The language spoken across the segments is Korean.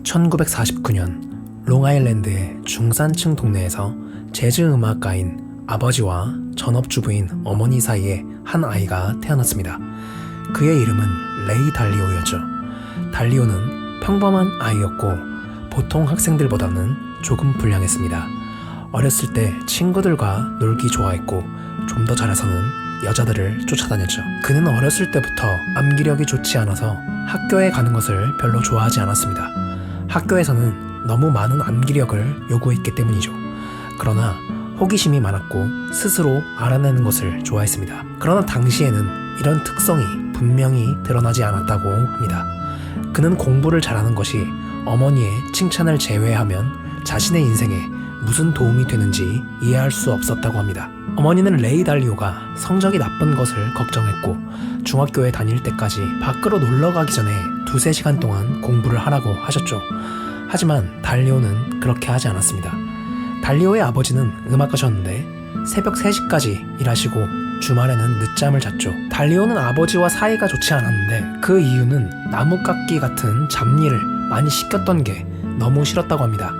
1949년 롱아일랜드의 중산층 동네에서 재즈 음악가인 아버지와 전업주부인 어머니 사이에 한 아이가 태어났습니다. 그의 이름은 레이 달리오였죠. 달리오는 평범한 아이였고 보통 학생들보다는 조금 불량했습니다. 어렸을 때 친구들과 놀기 좋아했고 좀 더 잘해서는 여자들을 쫓아다녔죠. 그는 어렸을 때부터 암기력이 좋지 않아서 학교에 가는 것을 별로 좋아하지 않았습니다. 학교에서는 너무 많은 암기력을 요구했기 때문이죠. 그러나 호기심이 많았고 스스로 알아내는 것을 좋아했습니다. 그러나 당시에는 이런 특성이 분명히 드러나지 않았다고 합니다. 그는 공부를 잘하는 것이 어머니의 칭찬을 제외하면 자신의 인생에 무슨 도움이 되는지 이해할 수 없었다고 합니다. 어머니는 레이 달리오가 성적이 나쁜 것을 걱정했고 중학교에 다닐 때까지 밖으로 놀러 가기 전에 2-3시간 동안 공부를 하라고 하셨죠. 하지만 달리오는 그렇게 하지 않았습니다. 달리오의 아버지는 음악가셨는데 새벽 3시까지 일하시고 주말에는 늦잠을 잤죠. 달리오는 아버지와 사이가 좋지 않았는데 그 이유는 나뭇깎이 같은 잡일을 많이 시켰던 게 너무 싫었다고 합니다.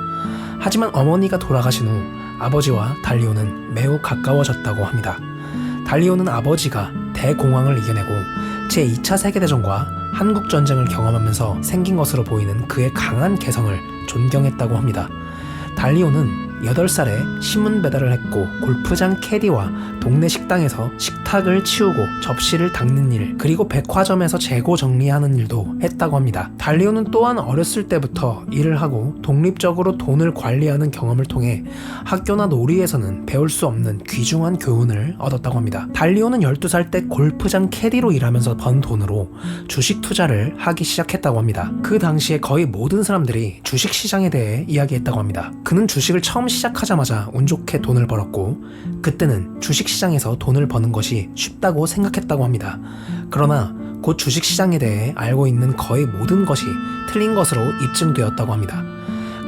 하지만 어머니가 돌아가신 후 아버지와 달리오는 매우 가까워졌다고 합니다. 달리오는 아버지가 대공황을 이겨내고 제2차 세계대전과 한국전쟁을 경험하면서 생긴 것으로 보이는 그의 강한 개성을 존경했다고 합니다. 달리오는 8살에 신문 배달을 했고 골프장 캐디와 동네 식당에서 식탁을 치우고 접시를 닦는 일, 그리고 백화점에서 재고 정리하는 일도 했다고 합니다. 달리오는 또한 어렸을 때부터 일을 하고 독립적으로 돈을 관리하는 경험을 통해 학교나 놀이에서는 배울 수 없는 귀중한 교훈을 얻었다고 합니다. 달리오는 12살 때 골프장 캐디로 일하면서 번 돈으로 주식 투자를 하기 시작했다고 합니다. 그 당시에 거의 모든 사람들이 주식시장에 대해 이야기했다고 합니다. 그는 주식을 처음 시작하자마자 운 좋게 돈을 벌었고 그때는 주식시장에서 돈을 버는 것이 쉽다고 생각했다고 합니다. 그러나 곧 주식시장에 대해 알고 있는 거의 모든 것이 틀린 것으로 입증되었다고 합니다.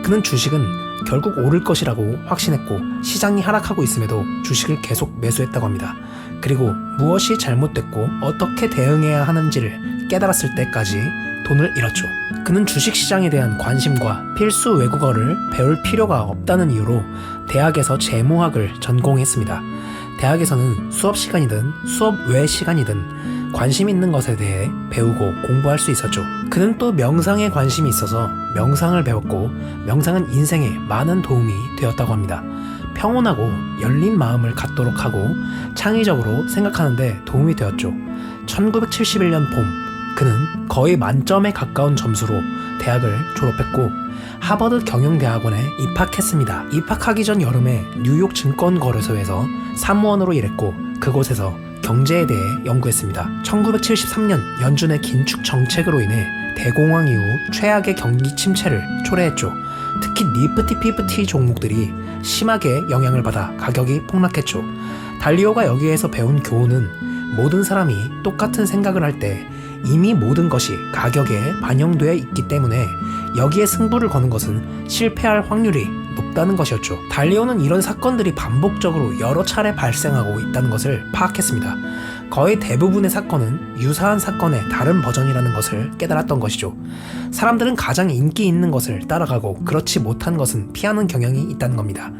그는 주식은 결국 오를 것이라고 확신했고 시장이 하락하고 있음에도 주식을 계속 매수했다고 합니다. 그리고 무엇이 잘못됐고 어떻게 대응해야 하는지를 깨달았을 때까지 돈을 잃었죠. 그는 주식시장에 대한 관심과 필수 외국어를 배울 필요가 없다는 이유로 대학에서 재무학을 전공했습니다. 대학에서는 수업 시간이든 수업 외 시간이든 관심 있는 것에 대해 배우고 공부할 수 있었죠. 그는 또 명상에 관심이 있어서 명상을 배웠고 명상은 인생에 많은 도움이 되었다고 합니다. 평온하고 열린 마음을 갖도록 하고 창의적으로 생각하는 데 도움이 되었죠. 1971년 봄 그는 거의 만점에 가까운 점수로 대학을 졸업했고 하버드 경영대학원에 입학했습니다. 입학하기 전 여름에 뉴욕 증권거래소에서 사무원으로 일했고 그곳에서 경제에 대해 연구했습니다. 1973년 연준의 긴축 정책으로 인해 대공황 이후 최악의 경기 침체를 초래했죠. 특히 니프티 피프티 종목들이 심하게 영향을 받아 가격이 폭락했죠. 달리오가 여기에서 배운 교훈은 모든 사람이 똑같은 생각을 할 때 이미 모든 것이 가격에 반영되어 있기 때문에 여기에 승부를 거는 것은 실패할 확률이 높다는 것이었죠. 달리오는 이런 사건들이 반복적으로 여러 차례 발생하고 있다는 것을 파악했습니다. 거의 대부분의 사건은 유사한 사건의 다른 버전이라는 것을 깨달았던 것이죠. 사람들은 가장 인기 있는 것을 따라가고 그렇지 못한 것은 피하는 경향이 있다는 겁니다.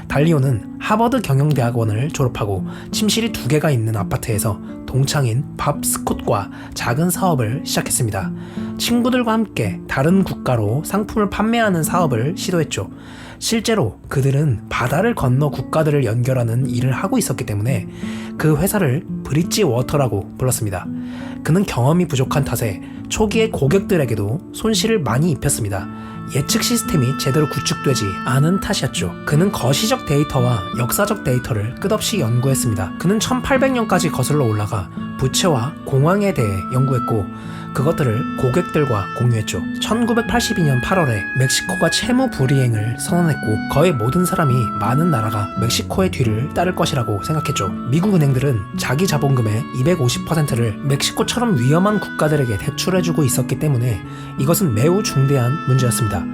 달리오는 하버드 경영대학원을 졸업하고 침실이 2개가 있는 아파트에서 동창인 밥 스콧과 작은 사업을 시작했습니다. 친구들과 함께 다른 국가로 상품을 판매하는 사업을 시도했죠. 실제로 그들은 바다를 건너 국가들을 연결하는 일을 하고 있었기 때문에 그 회사를 브릿지 워터라고 불렀습니다. 그는 경험이 부족한 탓에 초기에 고객들에게도 손실을 많이 입혔습니다. 예측 시스템이 제대로 구축되지 않은 탓이었죠. 그는 거시적 데이터와 역사적 데이터를 끝없이 연구했습니다. 그는 1800년까지 거슬러 올라가 부채와 공황에 대해 연구했고 그것들을 고객들과 공유했죠. 1982년 8월에 멕시코가 채무 불이행을 선언했고 거의 모든 사람이 많은 나라가 멕시코의 뒤를 따를 것이라고 생각했죠. 미국 은행들은 자기 자본금의 250%를 멕시코처럼 위험한 국가들에게 대출해주고 있었기 때문에 이것은 매우 중대한 문제였습니다. 합니다.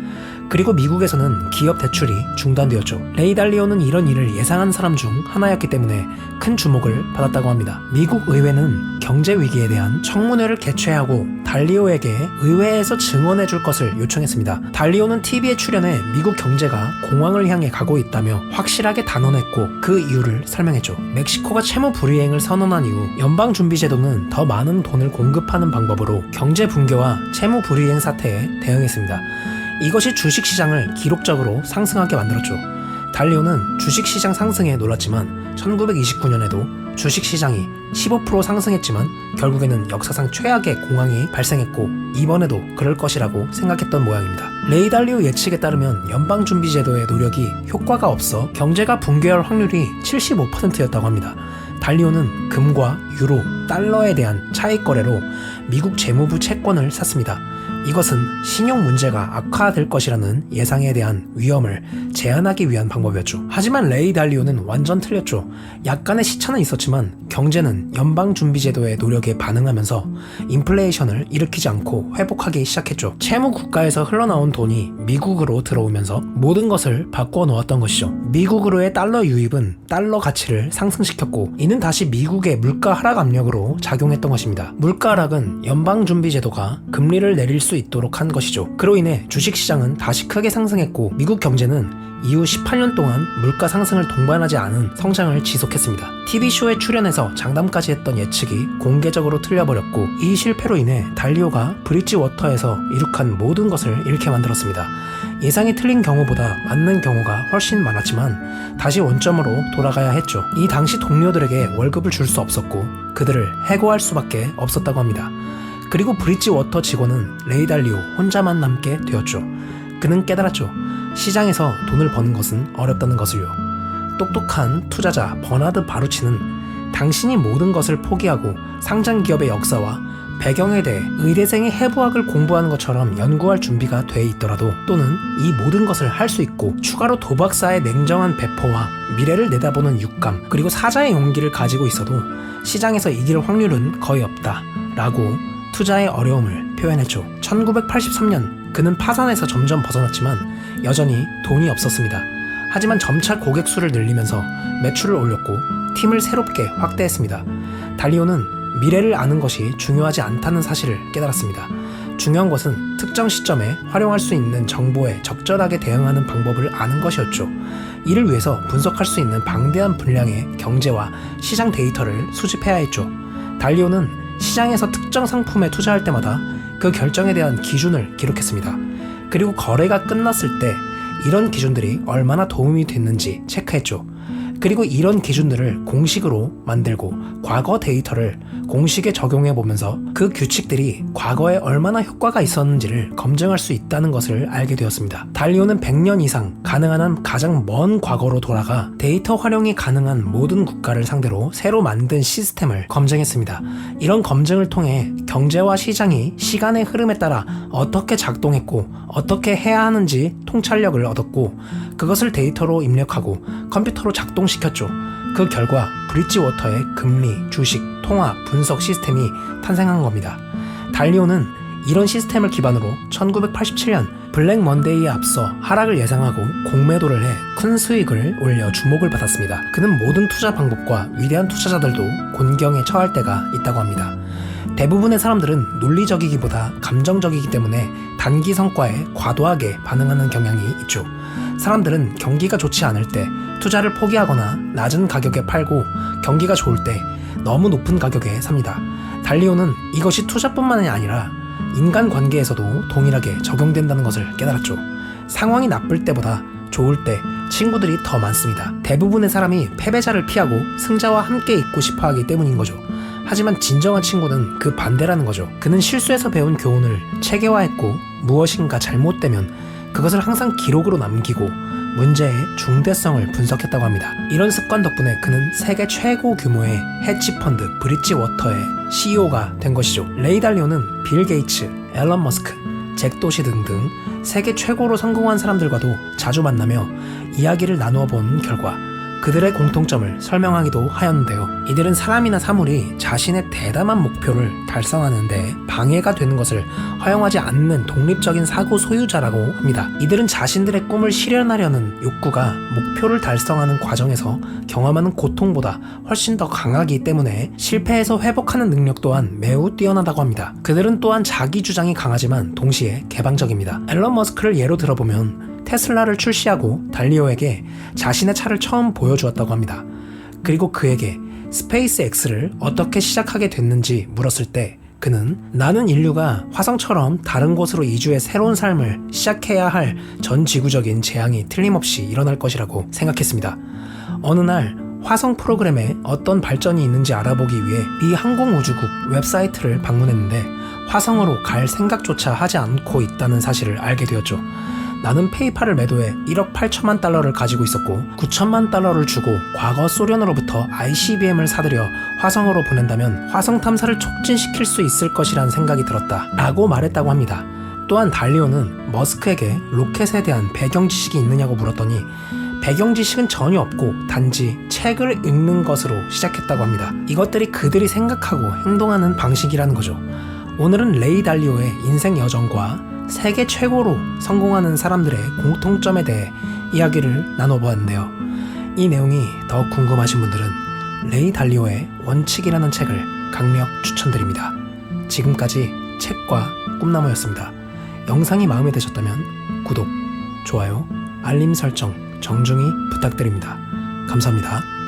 그리고 미국에서는 기업 대출이 중단되었죠. 레이 달리오는 이런 일을 예상한 사람 중 하나였기 때문에 큰 주목을 받았다고 합니다. 미국 의회는 경제 위기에 대한 청문회를 개최하고 달리오에게 의회에서 증언해 줄 것을 요청했습니다. 달리오는 TV에 출연해 미국 경제가 공황을 향해 가고 있다며 확실하게 단언했고 그 이유를 설명했죠. 멕시코가 채무 불이행을 선언한 이후 연방준비제도는 더 많은 돈을 공급하는 방법으로 경제 붕괴와 채무 불이행 사태에 대응했습니다. 이것이 주식시장을 기록적으로 상승하게 만들었죠. 달리오는 주식시장 상승에 놀랐지만 1929년에도 주식시장이 15% 상승했지만 결국에는 역사상 최악의 공황이 발생했고 이번에도 그럴 것이라고 생각했던 모양입니다. 레이 달리오 예측에 따르면 연방준비제도의 노력이 효과가 없어 경제가 붕괴할 확률이 75%였다고 합니다. 달리오는 금과 유로, 달러에 대한 차익 거래로 미국 재무부 채권을 샀습니다. 이것은 신용 문제가 악화될 것이라는 예상에 대한 위험을 제한하기 위한 방법이었죠. 하지만 레이 달리오는 완전 틀렸죠. 약간의 시차는 있었지만 경제는 연방준비제도의 노력에 반응하면서 인플레이션을 일으키지 않고 회복하기 시작했죠. 채무 국가에서 흘러나온 돈이 미국으로 들어오면서 모든 것을 바꿔 놓았던 것이죠. 미국으로의 달러 유입은 달러 가치를 상승시켰고 이는 다시 미국의 물가 하락 압력으로 작용했던 것입니다. 물가 하락은 연방준비제도가 금리를 내릴 수 있도록 한 것이죠. 그로 인해 주식시장은 다시 크게 상승했고 미국 경제는 이후 18년 동안 물가 상승을 동반하지 않은 성장을 지속했습니다. TV쇼에 출연해서 장담까지 했던 예측이 공개적으로 틀려버렸고 이 실패로 인해 달리오가 브릿지워터에서 이룩한 모든 것을 잃게 만들었습니다. 예상이 틀린 경우보다 맞는 경우가 훨씬 많았지만 다시 원점으로 돌아가야 했죠. 이 당시 동료들에게 월급을 줄 수 없었고 그들을 해고할 수밖에 없었다고 합니다. 그리고 브릿지워터 직원은 레이 달리오 혼자만 남게 되었죠. 그는 깨달았죠. 시장에서 돈을 버는 것은 어렵다는 것을요. 똑똑한 투자자 버나드 바루치는 당신이 모든 것을 포기하고 상장기업의 역사와 배경에 대해 의대생이 해부학을 공부하는 것처럼 연구할 준비가 돼 있더라도 또는 이 모든 것을 할 수 있고 추가로 도박사의 냉정한 배포와 미래를 내다보는 육감 그리고 사자의 용기를 가지고 있어도 시장에서 이길 확률은 거의 없다 라고 투자의 어려움을 표현했죠. 1983년 그는 파산에서 점점 벗어났지만 여전히 돈이 없었습니다. 하지만 점차 고객 수를 늘리면서 매출을 올렸고 팀을 새롭게 확대했습니다. 달리오는 미래를 아는 것이 중요하지 않다는 사실을 깨달았습니다. 중요한 것은 특정 시점에 활용할 수 있는 정보에 적절하게 대응하는 방법을 아는 것이었죠. 이를 위해서 분석할 수 있는 방대한 분량의 경제와 시장 데이터를 수집해야 했죠. 달리오는 시장에서 특정 상품에 투자할 때마다 그 결정에 대한 기준을 기록했습니다. 그리고 거래가 끝났을 때 이런 기준들이 얼마나 도움이 됐는지 체크했죠. 그리고 이런 기준들을 공식으로 만들고 과거 데이터를 공식에 적용해 보면서 그 규칙들이 과거에 얼마나 효과가 있었는지를 검증할 수 있다는 것을 알게 되었습니다. 달리오는 100년 이상 가능한 한 가장 먼 과거로 돌아가 데이터 활용이 가능한 모든 국가를 상대로 새로 만든 시스템을 검증했습니다. 이런 검증을 통해 경제와 시장이 시간의 흐름에 따라 어떻게 작동했고 어떻게 해야 하는지 통찰력을 얻었고 그것을 데이터로 입력하고 컴퓨터로 작동시켰죠. 그 결과 브릿지워터의 금리, 주식, 통화, 분석 시스템이 탄생한 겁니다. 달리오는 이런 시스템을 기반으로 1987년 블랙 먼데이에 앞서 하락을 예상하고 공매도를 해 큰 수익을 올려 주목을 받았습니다. 그는 모든 투자 방법과 위대한 투자자들도 곤경에 처할 때가 있다고 합니다. 대부분의 사람들은 논리적이기보다 감정적이기 때문에 단기 성과에 과도하게 반응하는 경향이 있죠. 사람들은 경기가 좋지 않을 때 투자를 포기하거나 낮은 가격에 팔고 경기가 좋을 때 너무 높은 가격에 삽니다. 달리오는 이것이 투자뿐만이 아니라 인간관계에서도 동일하게 적용된다는 것을 깨달았죠. 상황이 나쁠 때보다 좋을 때 친구들이 더 많습니다. 대부분의 사람이 패배자를 피하고 승자와 함께 있고 싶어 하기 때문인 거죠. 하지만 진정한 친구는 그 반대라는 거죠. 그는 실수에서 배운 교훈을 체계화했고 무엇인가 잘못되면 그것을 항상 기록으로 남기고 문제의 중대성을 분석했다고 합니다. 이런 습관 덕분에 그는 세계 최고 규모의 헤지펀드 브릿지워터의 CEO가 된 것이죠. 레이 달리오는 빌 게이츠, 앨런 머스크, 잭 도시 등등 세계 최고로 성공한 사람들과도 자주 만나며 이야기를 나누어 본 결과 그들의 공통점을 설명하기도 하였는데요. 이들은 사람이나 사물이 자신의 대담한 목표를 달성하는데 방해가 되는 것을 허용하지 않는 독립적인 사고 소유자라고 합니다. 이들은 자신들의 꿈을 실현하려는 욕구가 목표를 달성하는 과정에서 경험하는 고통보다 훨씬 더 강하기 때문에 실패해서 회복하는 능력 또한 매우 뛰어나다고 합니다. 그들은 또한 자기 주장이 강하지만 동시에 개방적입니다. 앨런 머스크를 예로 들어보면 테슬라를 출시하고 달리오에게 자신의 차를 처음 보여주었다고 합니다. 그리고 그에게 스페이스X를 어떻게 시작하게 됐는지 물었을 때 그는 나는 인류가 화성처럼 다른 곳으로 이주해 새로운 삶을 시작해야 할 전 지구적인 재앙이 틀림없이 일어날 것이라고 생각했습니다. 어느 날 화성 프로그램에 어떤 발전이 있는지 알아보기 위해 미 항공우주국 웹사이트를 방문했는데 화성으로 갈 생각조차 하지 않고 있다는 사실을 알게 되었죠. 나는 페이팔을 매도해 1억 8천만 달러를 가지고 있었고 9천만 달러를 주고 과거 소련으로부터 ICBM을 사들여 화성으로 보낸다면 화성 탐사를 촉진시킬 수 있을 것이라는 생각이 들었다 라고 말했다고 합니다. 또한 달리오는 머스크에게 로켓에 대한 배경 지식이 있느냐고 물었더니 배경 지식은 전혀 없고 단지 책을 읽는 것으로 시작했다고 합니다. 이것들이 그들이 생각하고 행동하는 방식이라는 거죠. 오늘은 레이 달리오의 인생 여정과 세계 최고로 성공하는 사람들의 공통점에 대해 이야기를 나눠보았는데요. 이 내용이 더 궁금하신 분들은 레이 달리오의 원칙이라는 책을 강력 추천드립니다. 지금까지 책과 꿈나무였습니다. 영상이 마음에 드셨다면 구독, 좋아요, 알림 설정 정중히 부탁드립니다. 감사합니다.